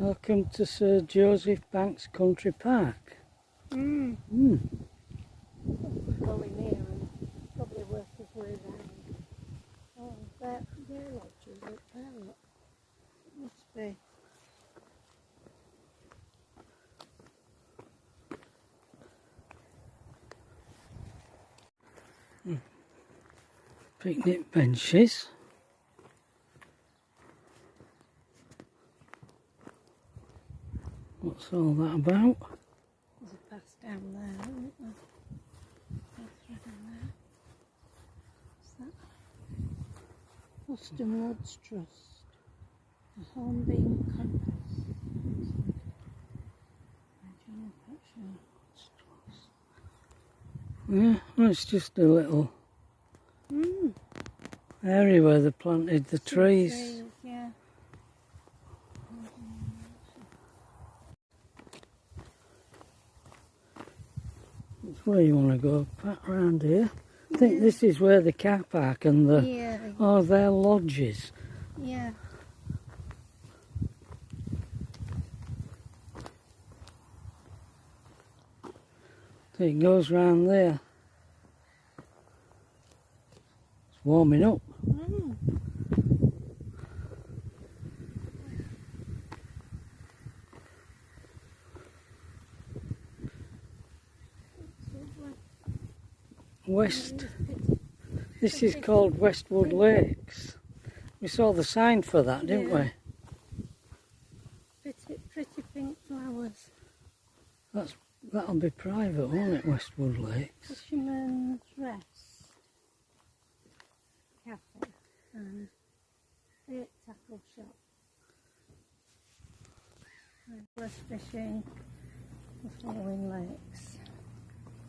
Welcome to Sir Joseph Banks Country Park. Go in here and probably work his way around. Oh, their lodges up there, look. It must be. Picnic benches. What's all that about? There's a path down there, isn't there? Path down there. What's that? Austin Woods Trust. A home being compass. Regional picture. Yeah, well, it's just a little area where they planted the trees. Yeah. That's where you want to go, pat round here. I think this is where the car park and the their lodges. Yeah. So it goes round there. It's warming up. This is called Westwood Lakes. We saw the sign for that, didn't we? Pretty pink flowers. That'll be private, won't it, Westwood Lakes? Fisherman's Rest Cafe and bait tackle shop. West fishing the following lakes.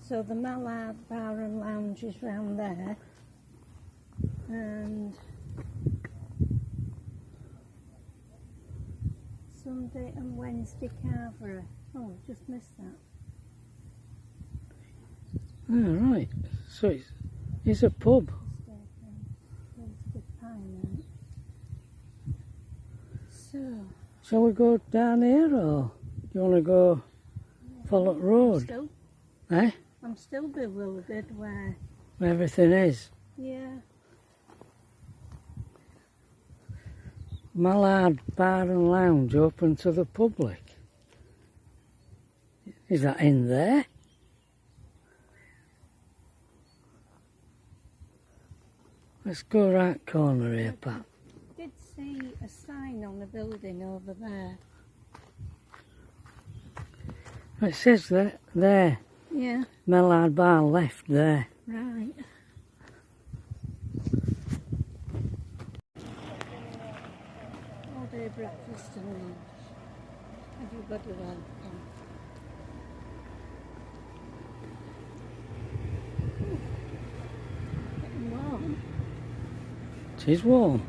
So the Mallard Bar and Lounge is round there, and Sunday and Wednesday Carvery. Oh, just missed that. Oh, right. So it's a pub. So, shall we go down here, or do you want to go follow the road? I'm still bewildered where everything is. Yeah. Mallard Bar and Lounge open to the public. Is that in there? Let's go right corner here, Pat. I did see a sign on the building over there. It says there. Yeah. Mallard Bar left there. Right. All day breakfast and lunch. Everybody welcome. Getting warm. It is warm.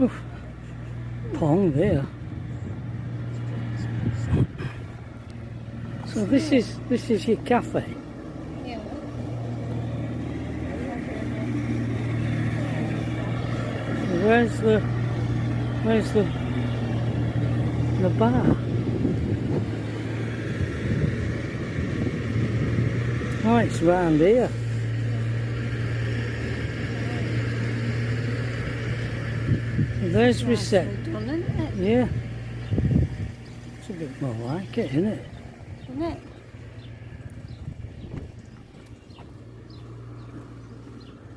Oof. Pong there. So this is your cafe. Yeah. Where's the bar? Oh, it's round here. There's reception. Done, isn't it? Yeah. It's a bit more like it, isn't it? Isn't it?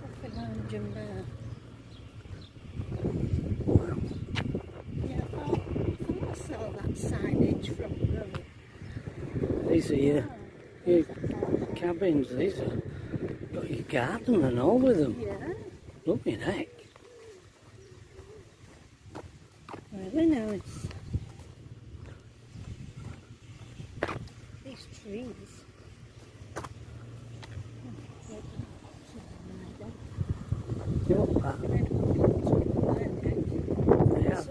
Coffee lounge and bar. Yeah, I thought I saw that signage from the road. These are your cabins. These are got your garden and all with them. Yeah. Lovely heck. Really nice. These trees. You want that? Yeah.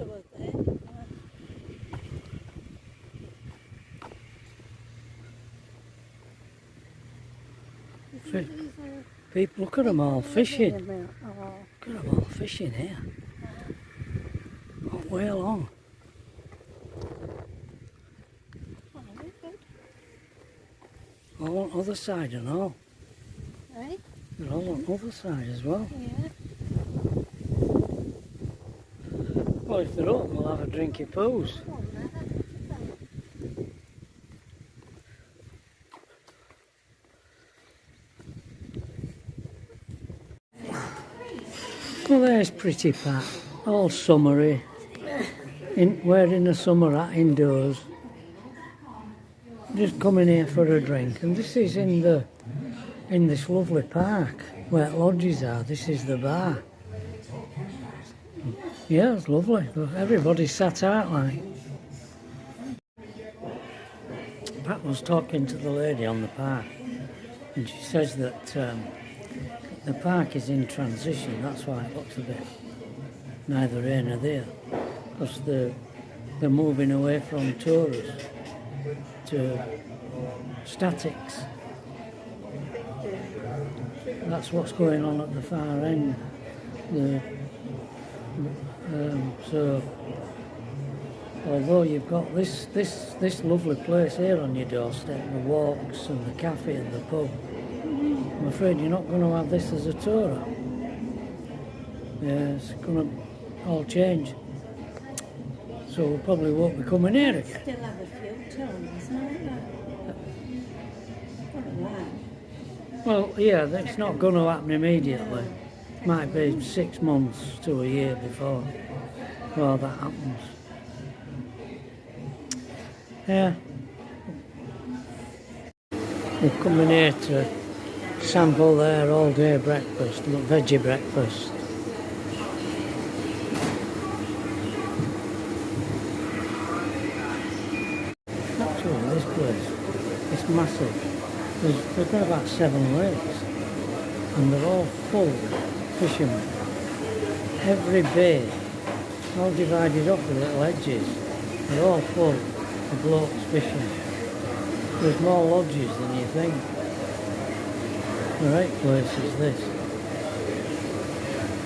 People, look at them all fishing. Look at them all fishing here. Not way along. All on the other side and all. Eh? They're all on the other side as well. Yeah. Well, if they're open, we'll have a drink of poos. Well, there's pretty Pat, all summery, wearing a summer hat indoors. Just coming here for a drink, and this is in this lovely park where lodges are. This is the bar. Yeah, it's lovely. Everybody's sat out like. Pat was talking to the lady on the park, and she says that the park is in transition. That's why it looks a bit neither here nor there, because they're moving away from tours to statics. That's what's going on at the far end. So although you've got this lovely place here on your doorstep, the walks and the cafe and the pub, I'm afraid you're not going to have this as a tourer. Yeah, it's going to all change. So we probably won't be coming here again. Still have a few tours, might there? Well, yeah, it's not going to happen immediately. Might be 6 months to a year before that happens. Yeah. We're coming here to sample their all-day breakfast, veggie breakfast. Actually, this place, it's massive. They've got about 7 lakes, and they're all full of fishermen. Every bay, all divided up with little edges, they're all full of blokes fishing. There's more lodges than you think. A great place is this.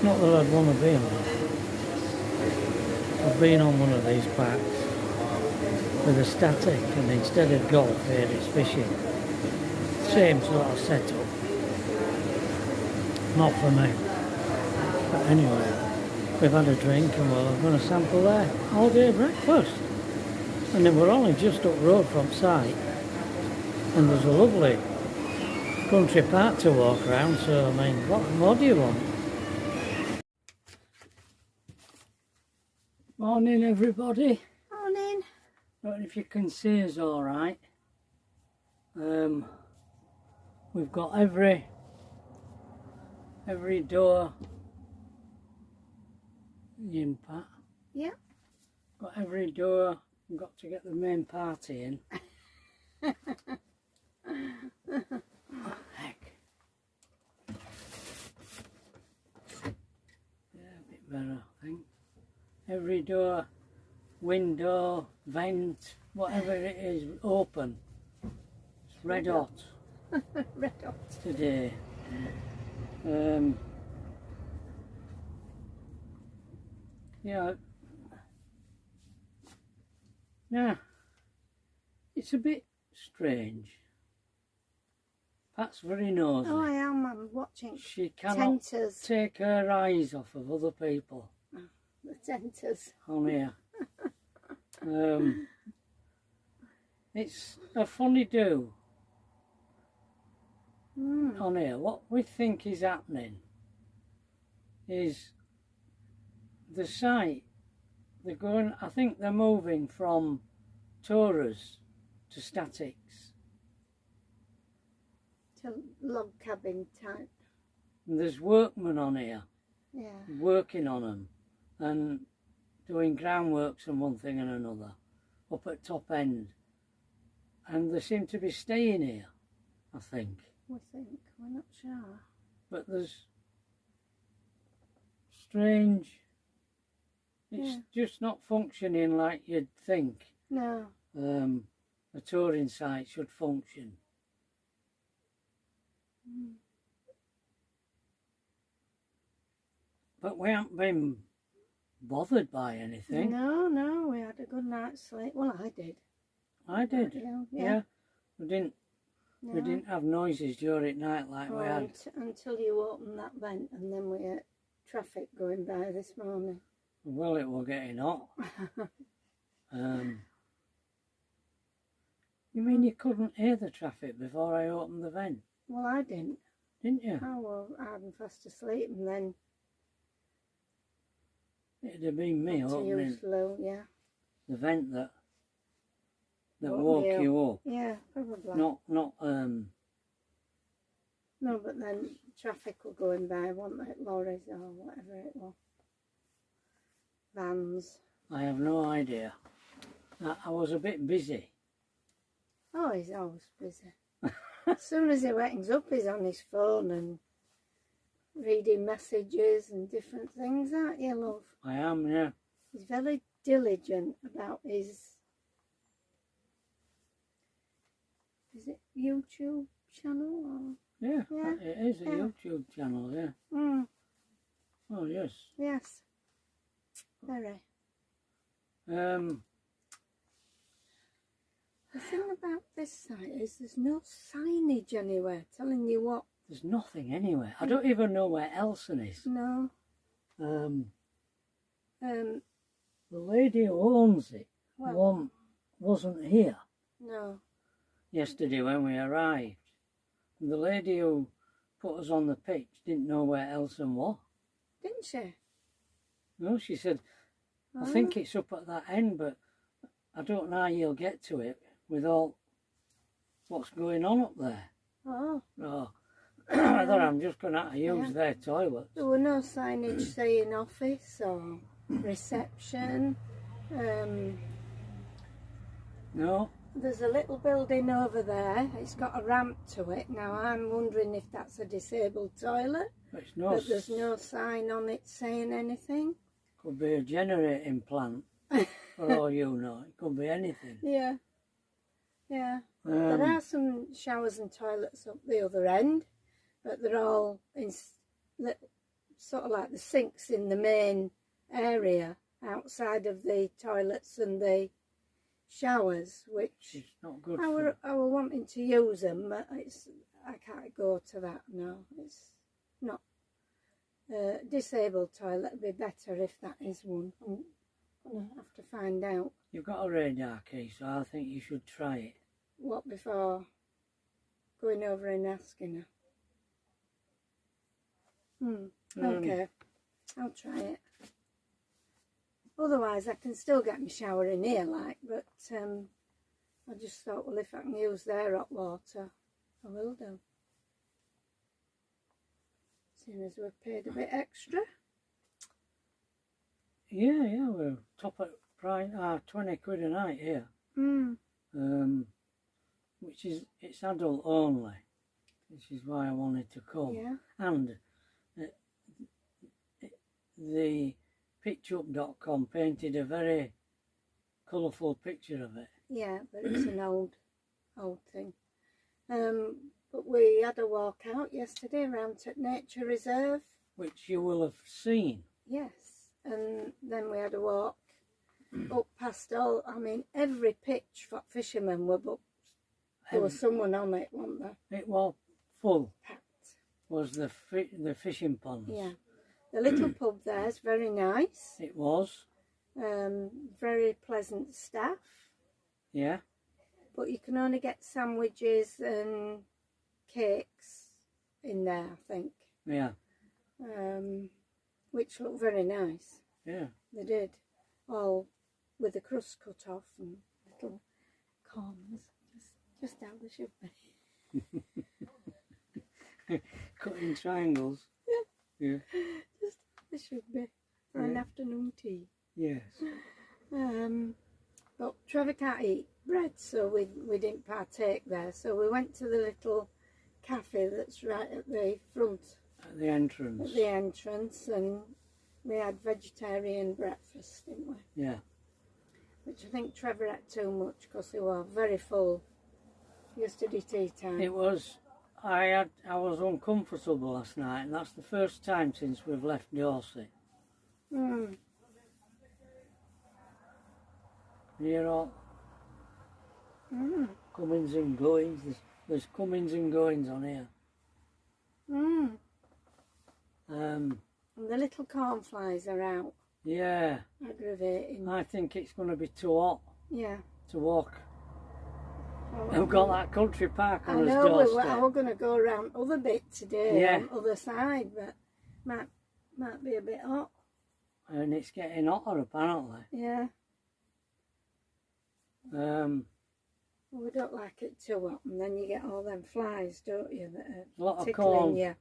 Not that I'd want to be on it. I've been on one of these parks with a static, and instead of golf here it's fishing. Same sort of setup. Not for me. But anyway, we've had a drink and we're going to sample their all-day breakfast. And then we're only just up the road from site, and there's a lovely country park to walk around, so I mean, what more do you want? Morning everybody. Morning. I don't know if you can see us all right. We've got every door in, Pat. Yeah. Got every door. We've got to get the main party in. Oh, heck. Yeah, a bit better, I think. Every door, window, vent, whatever it is, open. It's red hot. Red hot. Today. Yeah. Now, it's a bit strange. Pat's very nosy. Oh, I am. I'm watching. She cannot Tenters. take her eyes off of other people The tenters. on here. It's a funny do on here. What we think is happening is the site, they're going, I think they're moving from tourers to statics. To log cabin type. And there's workmen on here Yeah. working on them and doing groundworks and one thing and another up at top end. And they seem to be staying here, I think. We think. We're not sure. But there's strange, it's just not functioning like you'd think No. a touring site should function. But we haven't been bothered by anything. No, we had a good night's sleep. Well, I did. I did. Yeah. Yeah. We didn't No. We didn't have noises during night like we had. Until you opened that vent, and then we had traffic going by this morning. Well, it was getting hot. You mean you couldn't hear the traffic before I opened the vent? Well, I didn't. Didn't you? Oh, well, I'm fast asleep, and then It'd have been me opening yeah. the vent that Woke me woke you up. Yeah, probably. Not No, but then traffic were going by, wasn't it? Lorries or whatever it was. Vans. I have no idea. I was a bit busy. Oh, he's always busy. As soon as he wakes up, he's on his phone and reading messages and different things, aren't you, love? I am, yeah. He's very diligent about his... Is it YouTube channel? Or... Yeah, Yeah, it is a YouTube channel, yeah. Mm. Oh, yes. Yes. Very. The thing about this site is there's no signage anywhere telling you what. There's nothing anywhere. I don't even know where Elson is. No. The lady who owns it wasn't here No. yesterday when we arrived. And the lady who put us on the pitch didn't know where Elson was. Didn't she? No, she said, I think it's up at that end, but I don't know how you'll get to it with all what's going on up there. Oh. Oh, whether I'm just going to have to use their toilets. There were no signage saying office or reception. No. There's a little building over there. It's got a ramp to it. Now I'm wondering if that's a disabled toilet. But There's no sign on it saying anything. Could be a generating plant, for all you know. It could be anything. Yeah. Yeah. There are some showers and toilets up the other end, but they're all in sort of like the sinks in the main area outside of the toilets and the showers, which It's not good I were wanting to use them, but I can't go to that now. It's not. Disabled toilet would be better if that is one. I'm going to have to find out. You've got a radar key, so I think you should try it. What, before going over and asking her? Okay, I'll try it. Otherwise, I can still get my shower in here, like, but I just thought, well, if I can use their hot water, I will do. Seeing as we've paid a bit extra. Yeah, we're top at price, 20 quid a night here. Which is, it's adult only, which is why I wanted to come. Yeah. And the pitchup.com painted a very colourful picture of it. Yeah, but it's an old thing. But we had a walk out yesterday around to Nature Reserve. Which you will have seen. Yes, and then we had a walk up past every pitch for fishermen were booked. There was someone on it, wasn't there? It was full. Packed. Was the fishing ponds. Yeah. The little pub there is very nice. It was. Very pleasant staff. Yeah. But you can only get sandwiches and cakes in there, I think. Yeah. Which looked very nice. Yeah. They did. All with the crust cut off and little corners. Just how they should be. Cutting triangles. Yeah. Yeah. Just how they should be for an afternoon tea. Yes. But Trevor can't eat bread, so we didn't partake there. So we went to the little cafe that's right at the front. At the entrance. At the entrance, and we had vegetarian breakfast, didn't we? Yeah. Which I think Trevor ate too much because he was very full yesterday tea time. It was. I was uncomfortable last night, and that's the first time since we've left Dorset. You're all comings and goings. There's There's comings and goings on here. Mm. And the little cornflies are out. Yeah. Aggravating. I think it's going to be too hot. Yeah. To walk. Oh, We've got that country park on I us doorstep. know, we're going to go around other bit today, Yeah. on other side, but might be a bit hot. And it's getting hotter apparently. Yeah. Um, Well, we don't like it too hot, and then you get all them flies, don't you, that are a lot of tickling you.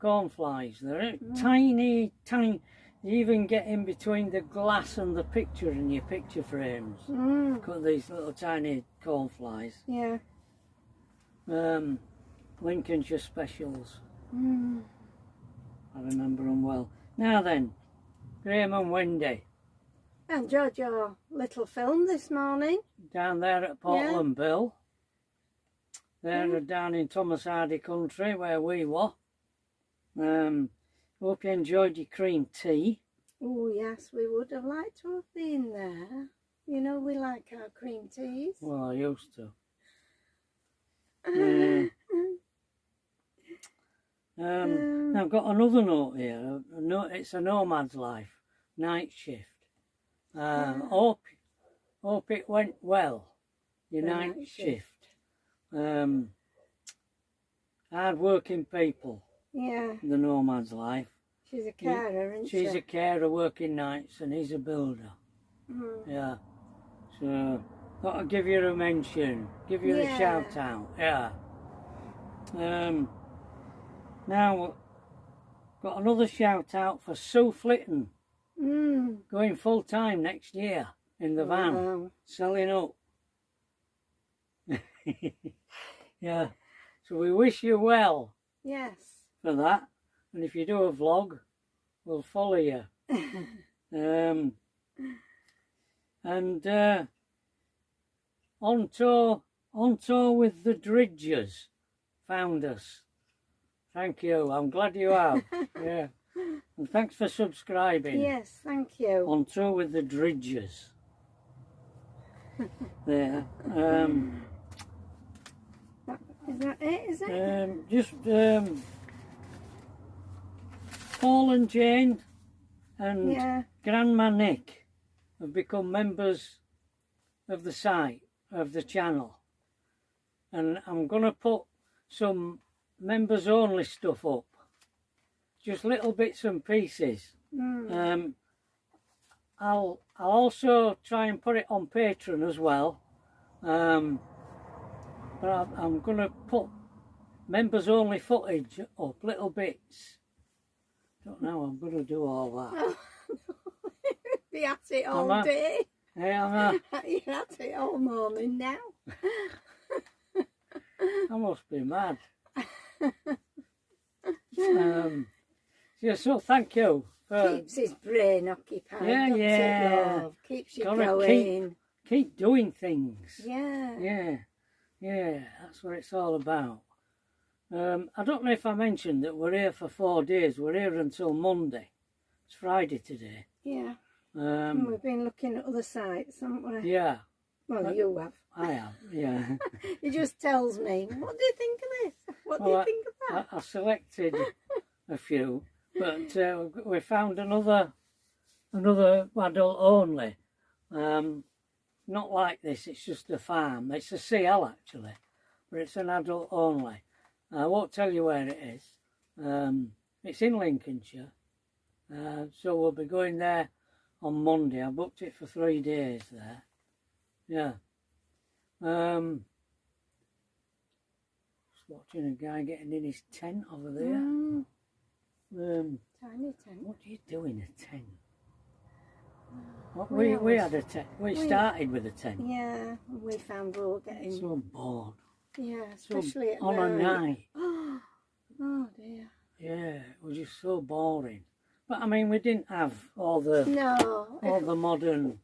cornflies. They're tiny, tiny. You even get in between the glass and the picture in your picture frames. Got these little tiny cornflies. Yeah. Lincolnshire specials. I remember them well. Now then, Graham and Wendy. I enjoyed your little film this morning. Down there at Portland Bill. They're down in Thomas Hardy country where we were. Hope you enjoyed your cream tea. Oh yes, we would have liked to have been there. You know, we like our cream teas. Well, I used to. I've got another note here. It's a nomad's life, night shift. Hope it went well, your night shift. Hard working people. Yeah. The nomad's life. She's a carer, isn't she? She's a carer working nights and he's a builder. Yeah. So, got to give you a mention. Give you a shout out. Yeah. Now, got another shout out for Sue Flitton. Going full time next year in the van. Selling up. Yeah. So we wish you well. Yes. For that. And if you do a vlog, we'll follow you. On tour with the Dridgers found us. Thank you. I'm glad you have. Yeah. And thanks for subscribing. Yes, thank you. On tour with the Dridgers. There. Is that it, is it? Paul and Jane and Grandma Nick have become members of the site, of the channel. And I'm going to put some members only stuff up. Just little bits and pieces. I'll also try and put it on Patreon as well. But I'm going to put members only footage up, little bits. Don't know how I'm going to do all that. Be at it all day. Yeah, You're at it all morning now. I must be mad. So thank you. Keeps his brain occupied. Yeah. Keeps you going. Keep doing things. Yeah. Yeah, that's what it's all about. I don't know if I mentioned that we're here for 4 days. We're here until Monday. It's Friday today. Yeah. And we've been looking at other sites, haven't we? Yeah. Well, you have. I have, yeah. He just tells me, what do you think of this? What do you think of that? I selected a few, but we found another adult only. Not like this, it's just a farm. It's a CL actually, but it's an adult only. I won't tell you where it is. It's in Lincolnshire. So we'll be going there on Monday. I booked it for 3 days there. Yeah. Just watching a guy getting in his tent over there. Tiny tent. What do you do in a tent? We had a tent. We started with a tent. Yeah, we found we were getting so bored. Yeah, especially at on a night. Oh dear. Yeah, it was just so boring. But I mean, we didn't have all the the modern.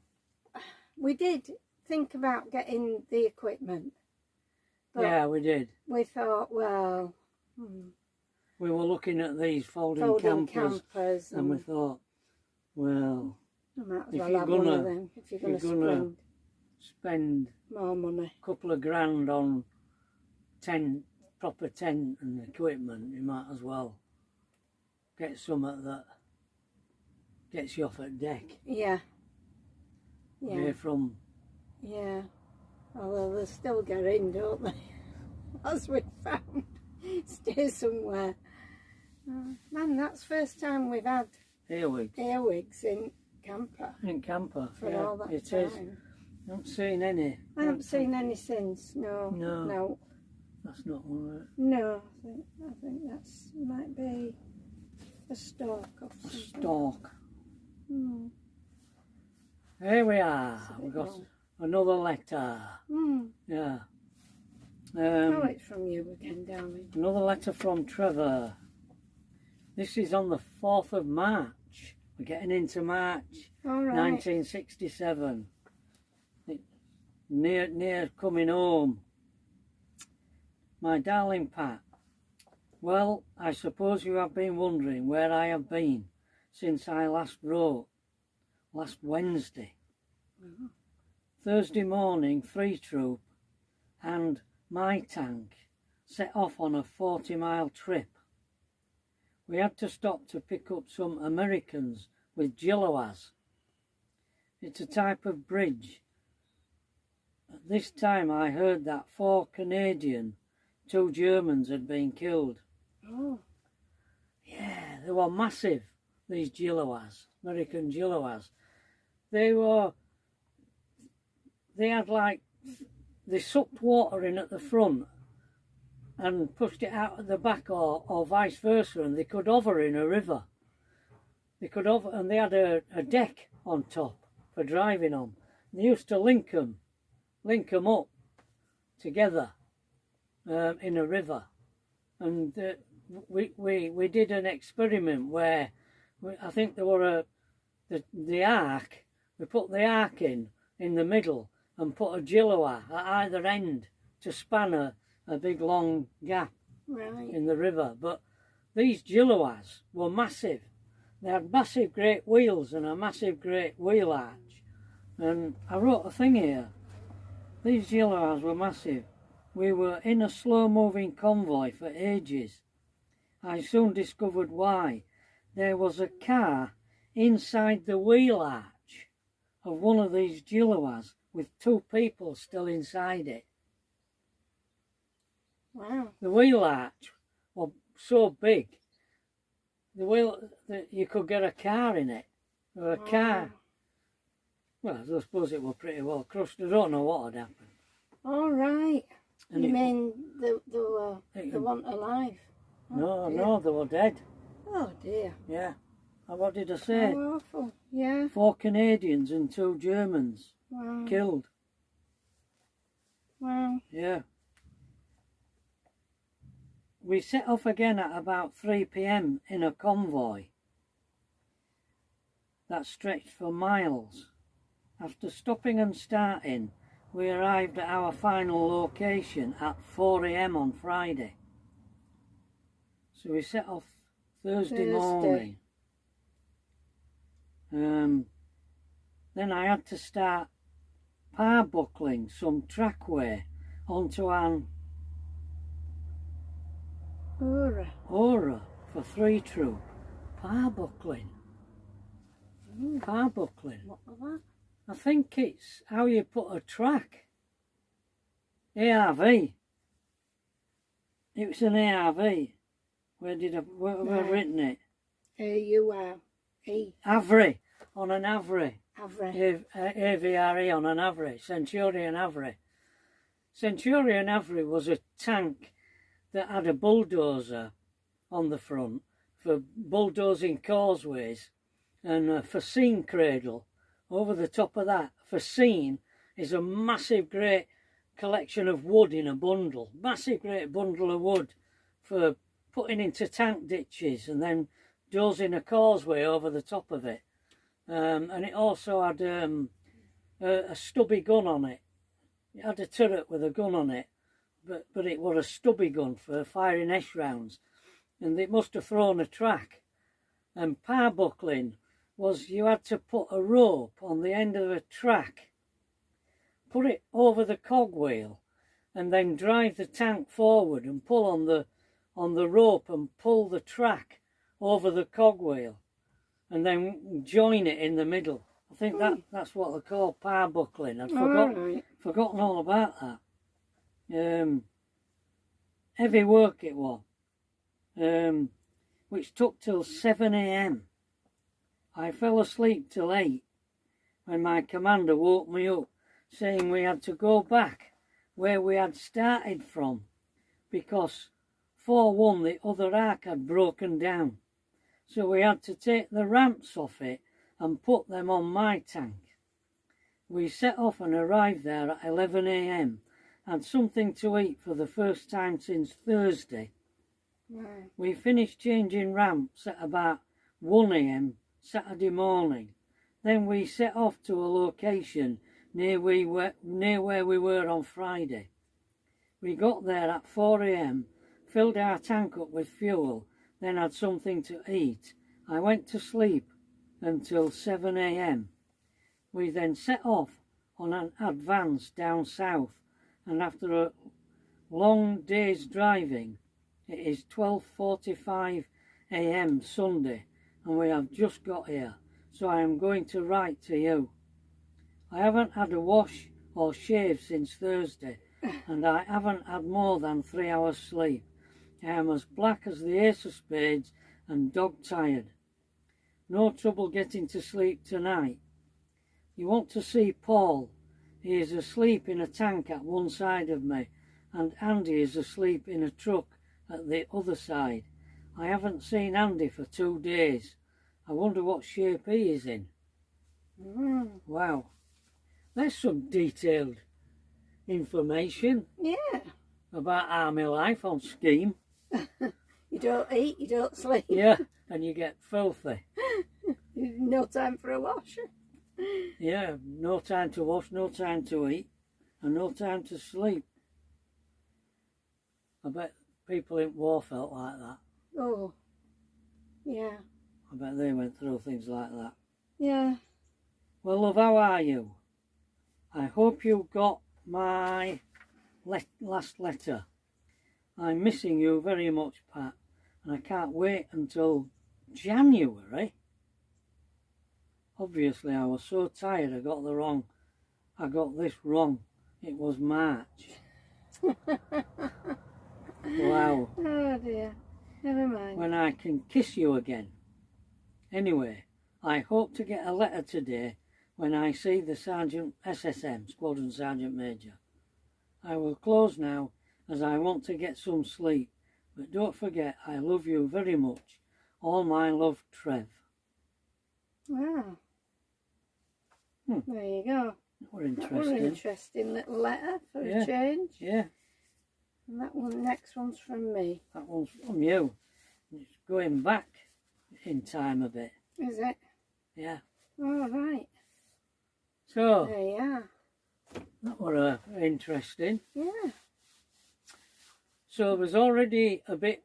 We did think about getting the equipment. But yeah, we did. We thought, well, we were looking at these folding campers, and we thought, well, if you're going to spend more money, a couple of grand on 10 proper tent and equipment, you might as well get something that gets you off at deck. Yeah. Yeah. Away from... Yeah. Although they still get in, don't they? As we found. Stay somewhere. Man, that's first time we've had earwigs in camper. In camper, for yeah, all that it time. is. I haven't seen any. I haven't seen any since. No. No. No. That's not one, right? No. I think that's might be a stalk or A something. stalk. Hmm. Here we are. It's a bit We've got long. another letter. Hmm. Yeah. Oh, it's from you again, darling. Another letter from Trevor. This is on the 4th of March. We're getting into March All right. 1967. Near coming home. My darling Pat, well, I suppose you have been wondering where I have been since I last wrote, last Wednesday. Thursday morning, Free Troop and my tank set off on a 40-mile trip. We had to stop to pick up some Americans with Gilloas. It's a type of bridge. At this time I heard that 4 Canadian, 2 Germans had been killed. Oh. Yeah, they were massive, these Gilloas, American Gilloas. They had like, they sucked water in at the front and pushed it out at the back or vice versa, and they could hover in a river. They could hover, and they had a deck on top for driving on. They used to link them up together in a river. And we did an experiment where I think there were the arc. We put the arc in the middle and put a Gilloa at either end to span a big long gap in the river. But these Gilloas were massive. They had massive great wheels and a massive great wheel arch. And I wrote a thing here. These Gilloas were massive. We were in a slow-moving convoy for ages. I soon discovered why. There was a car inside the wheel arch of one of these Gilloas with 2 people still inside it. Wow. The wheel arch was so big, you could get a car in it. Or a car. Well, I suppose it was pretty well crushed. I don't know what had happened. All right. And You mean they weren't alive? No, they were dead. Oh dear. Yeah. What did I say? How awful. Yeah. 4 Canadians and 2 Germans Wow. killed. Wow. Yeah. We set off again at about 3 p.m. in a convoy that stretched for miles. After stopping and starting, we arrived at our final location at 4 a.m. on Friday. So we set off Thursday morning. Then I had to start parbuckling some trackway onto an Aura for 3 Troop. Parbuckling. Parbuckling. What was that? I think it's how you put a track. ARV. It was an ARV. Where have I written it? A-U-R-E. Avri. On an Avri. Avri. AVRE on an Avri. Centurion Avri. Centurion Avri was a tank that had a bulldozer on the front for bulldozing causeways and a fascine cradle over the top of that. Fascine is a massive great collection of wood in a bundle, massive great bundle of wood for putting into tank ditches and then dozing a causeway over the top of it. And it also had a stubby gun on it. It had a turret with a gun on it, but it was a stubby gun for firing S rounds, and it must have thrown a track. And parbuckling was you had to put a rope on the end of a track, put it over the cogwheel, and then drive the tank forward and pull on the rope and pull the track over the cogwheel, and then join it in the middle. I think that's what they call power buckling. I'd forgotten all about that. Heavy work it was, which took till 7 a.m. I fell asleep till 8 when my commander woke me up, saying we had to go back where we had started from, because 4-1 the other ark had broken down. So we had to take the ramps off it and put them on my tank. We set off and arrived there at 11 a.m. Had something to eat for the first time since Thursday. Right. We finished changing ramps at about 1 a.m. Saturday morning. Then we set off to a location near where we were on Friday. We got there at 4 a.m, filled our tank up with fuel, then had something to eat. I went to sleep until 7 a.m. We then set off on an advance down south, and after a long day's driving, it is 12:45 a.m. Sunday, and we have just got here, so I am going to write to you. I haven't had a wash or shave since Thursday, and I haven't had more than 3 hours sleep. I am as black as the ace of spades and dog tired. No trouble getting to sleep tonight. You want to see Paul? He is asleep in a tank at one side of me, and Andy is asleep in a truck at the other side. I haven't seen Andy for 2 days. I wonder what shape he is in. Wow, there's some detailed information about army life on scheme. You don't eat, you don't sleep. Yeah, and you get filthy. No time for a wash. Yeah, no time to wash, no time to eat, and no time to sleep. I bet people in war felt like that. Oh, yeah. I bet they went through things like that. Yeah. Well, love, how are you? I hope you got my last letter. I'm missing you very much, Pat, and I can't wait until January. Obviously, I was so tired I got this wrong. It was March. Wow. Oh dear. Never mind. When I can kiss you again. Anyway, I hope to get a letter today when I see the Sergeant SSM, Squadron Sergeant Major. I will close now as I want to get some sleep, but don't forget I love you very much. All my love, Trev. Wow. There you go. What interesting. What an interesting little letter for a change. Yeah. And that one, next one's from me. That one's from you. It's going back in time a bit. Is it? Yeah. All right. So, there you are. That was interesting. Yeah. So it was already a bit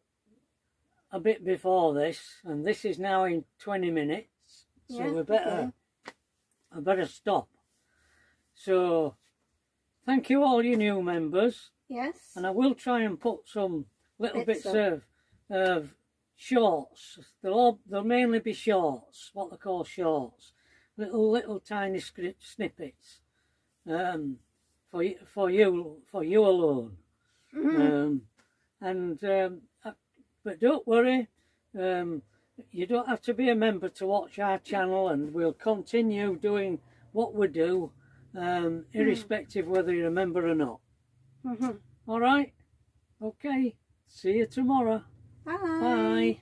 before this, and this is now in 20 minutes. So I better stop. So thank you all you new members. Yes. And I will try and put some little bits of shorts. They'll mainly be shorts, what they call shorts. Little tiny snippets. For you alone. But don't worry, you don't have to be a member to watch our channel, and we'll continue doing what we do, irrespective whether you're a member or not. All right? Okay. See you tomorrow. Bye. Bye.